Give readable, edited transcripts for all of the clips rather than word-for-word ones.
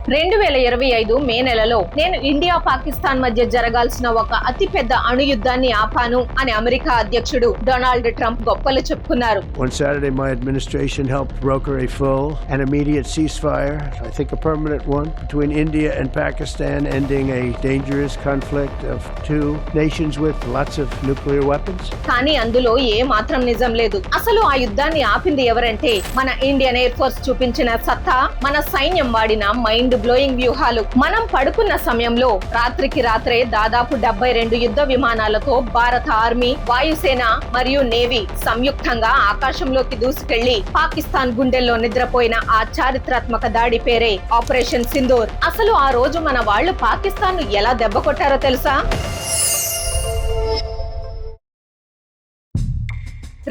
2025 మే నెలలో నేను ఇండియా పాకిస్తాన్ మధ్య జరగాల్సిన ఒక అతిపెద్ద అణుయుద్ధాన్ని ఆపాను అని అమెరికా అధ్యక్షుడు డొనాల్డ్ ట్రంప్ గొప్పలు చెప్పుకున్నారు. On Saturday, my administration helped broker a full and immediate ceasefire, I think a permanent one, between India and Pakistan, ending a dangerous conflict of two nations with lots of nuclear weapons. కానీ అందులో ఏ మాత్రం నిజం లేదు. అసలు ఆ యుద్ధాన్ని ఆపింది ఎవరంటే మన ఇండియన్ ఎయిర్ ఫోర్స్ చూపించిన సత్తా, మన సైన్యం వాడిన మైండ్ బ్లోయింగ్ వ్యూహాలు. మనం పడుకున్న సమయంలో రాత్రికి రాత్రే దాదాపు 72 యుద్ధ విమానాలతో భారత ఆర్మీ, వాయుసేన మరియు నేవీ సంయుక్తంగా ఆకాశంలోకి దూసుకెళ్లి పాకిస్తాన్ గుండెల్లో నిద్రపోయిన ఆ చారిత్రాత్మక దాడి పేరే ఆపరేషన్ సింధూర్. అసలు ఆ రోజు మన వాళ్ళు పాకిస్తాన్ ను ఎలా దెబ్బ కొట్టారో తెలుసా?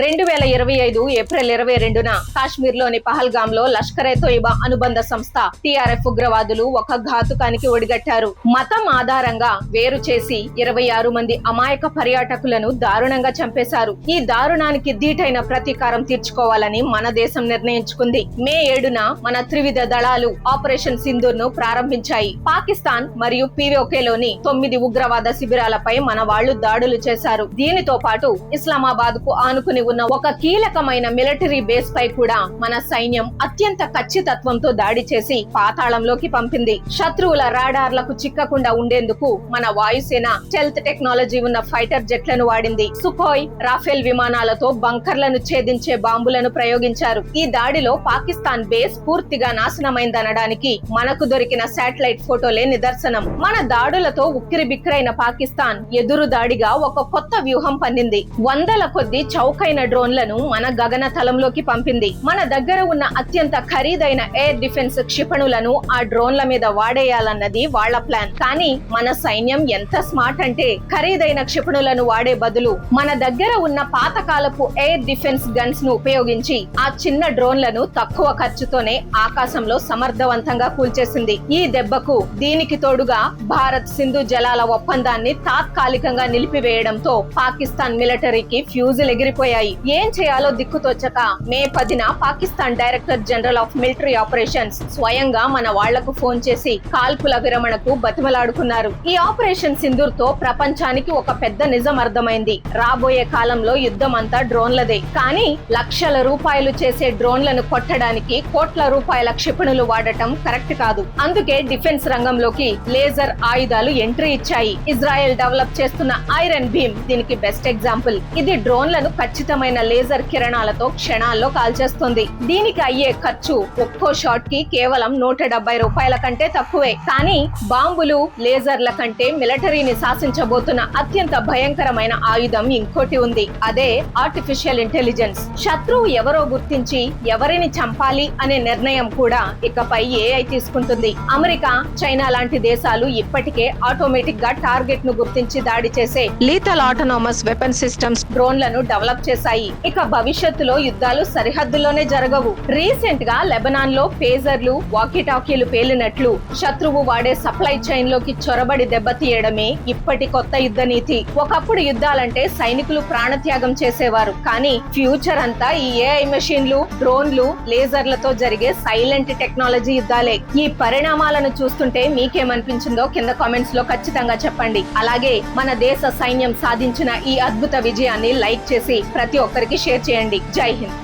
2025 ఏప్రిల్ 22న కాశ్మీర్లోని పహల్గాంలో లష్కర్-ఏ-తోయిబా అనుబంధ సంస్థ టిఆర్ఎఫ్ ఉగ్రవాదులు ఒక ఘాతుకానికి ఒడిగట్టారు. మతం ఆధారంగా వేరు చేసి 26 మంది అమాయక పర్యాటకులను దారుణంగా చంపేశారు. ఈ దారుణానికి దీటైన ప్రతీకారం తీర్చుకోవాలని మన దేశం నిర్ణయించుకుంది. మే 7న మన త్రివిధ దళాలు ఆపరేషన్ సింధూర్ ను ప్రారంభించాయి. పాకిస్తాన్ మరియు పిఓకేలోని 9 ఉగ్రవాద శిబిరాలపై మన వాళ్లు దాడులు చేశారు. దీనితో పాటు ఇస్లామాబాద్ కు ఆనుకుని ఉన్న ఒక కీలకమైన మిలిటరీ బేస్ పై కూడా మన సైన్యం అత్యంత ఖచ్చితత్వంతో దాడి చేసి పాతాళంలోకి పంపింది. శత్రువుల రాడార్లకు చిక్కకుండా ఉండేందుకు మన వాయుసేన స్టెల్త్ టెక్నాలజీ ఉన్న ఫైటర్ జెట్లను వాడింది. సుఖోయ్, రాఫెల్ విమానాలతో బంకర్లను ఛేదించే బాంబులను ప్రయోగించారు. ఈ దాడిలో పాకిస్తాన్ బేస్ పూర్తిగా నాశనమైందనడానికి మనకు దొరికిన శాటిలైట్ ఫోటోలే నిదర్శనం. మన దాడులతో ఉక్కిరిబిక్కిరైన పాకిస్తాన్ ఎదురు దాడిగా ఒక కొత్త వ్యూహం పన్నింది. వందల కొద్ది చౌకైన డ్రోన్లను మన గగన తలంలోకి పంపింది. మన దగ్గర ఉన్న అత్యంత ఖరీదైన ఎయిర్ డిఫెన్స్ క్షిపణులను ఆ డ్రోన్ల మీద వాడేయాలన్నది వాళ్ల ప్లాన్. కానీ మన సైన్యం ఎంత స్మార్ట్ అంటే ఖరీదైన క్షిపణులను వాడే బదులు మన దగ్గర ఉన్న పాతకాలపు ఎయిర్ డిఫెన్స్ గన్స్ ను ఉపయోగించి ఆ చిన్న డ్రోన్లను తక్కువ ఖర్చుతోనే ఆకాశంలో సమర్థవంతంగా కూల్చేసింది. ఈ దెబ్బకు దీనికి తోడుగా భారత్ సింధు జలాల ఒప్పందాన్ని తాత్కాలికంగా నిలిపివేయడంతో పాకిస్తాన్ మిలిటరీకి ఫ్యూజులు ఎగిరిపోయాయి. ఏం చేయాలో దిక్కుతోచక మే 10న Pakistan director general of military operations స్వయంగా మన వాళ్లకు ఫోన్ చేసి కాల్పుల విరమణకు బతిమలాడుకున్నారు. ఈ ఆపరేషన్ సింధూర్ తో ప్రపంచానికి ఒక పెద్ద నిజం అర్థమైంది. రాబోయే కాలంలో యుద్ధం అంతా డ్రోన్లదే. కానీ లక్షల రూపాయలు చేసే డ్రోన్లను కొట్టడానికి కోట్ల రూపాయల క్షిపణులు వాడటం కరెక్ట్ కాదు. అందుకే డిఫెన్స్ రంగంలోకి లేజర్ ఆయుధాలు ఎంట్రీ ఇచ్చాయి. ఇజ్రాయెల్ డెవలప్ చేస్తున్న ఐరన్ బీమ్ దీనికి బెస్ట్ ఎగ్జాంపుల్. ఇది డ్రోన్లను ఖచ్చితమైన లేజర్ కిరణాలతో క్షణాల్లో కాల్చేస్తుంది. దీనికి అయ్యే ఖర్చు ఒక్కో షాట్ కి కేవలం 170 రూపాయల కంటే తక్కువే. కానీ బాంబులు, లేజర్ల కంటే మిలిటరీని శాసించబోతున్న అత్యంత భయంకరమైన ఆయుధం ఇంకోటి ఉంది. అదే ఆర్టిఫిషియల్ ఇంటెలిజెన్స్. శత్రువు ఎవరో గుర్తించి ఎవరిని చంపాలి అనే నిర్ణయం కూడా ఇకపై ఏఐ తీసుకుంటుంది. అమెరికా, చైనా లాంటి దేశాలు ఇప్పటికే ఆటోమేటిక్ గా టార్గెట్ ను గుర్తించి దాడి చేసే లీథల్ ఆటోనమస్ వెపన్ సిస్టమ్స్ డ్రోన్లను డెవలప్ చేశాయి. ఇక భవిష్యత్తులో యుద్ధాలు సరిహద్దుల్లోనే జరగవు. రీసెంట్ గా లెబనాన్ లో పేజర్లు, వాకీటాకీలు పేలినట్లు శత్రువు వాడే సప్లై చైన్ లోకి చొరబడి దెబ్బతీయడమే ఇప్పటి కొత్త యుద్ధ నీతి. ఒకప్పుడు యుద్ధాలంటే సైనికులు ప్రాణత్యాగం చేసేవారు. కానీ ఫ్యూచర్ అంతా ఈ ఏఐ మెషిన్లు, డ్రోన్లు, లేజర్లతో జరిగే సైలెంట్ టెక్నాలజీ యుద్ధాలే. ఈ పరిణామాలను చూస్తుంటే మీకేమనిపించిందో కింద కామెంట్స్ లో ఖచ్చితంగా చెప్పండి. అలాగే మన దేశ సైన్యం సాధించిన ఈ అద్భుత విజయాన్ని లైక్ చేసి ప్రతి ఒక్కరికి షేర్ చేయండి. జై హింద్.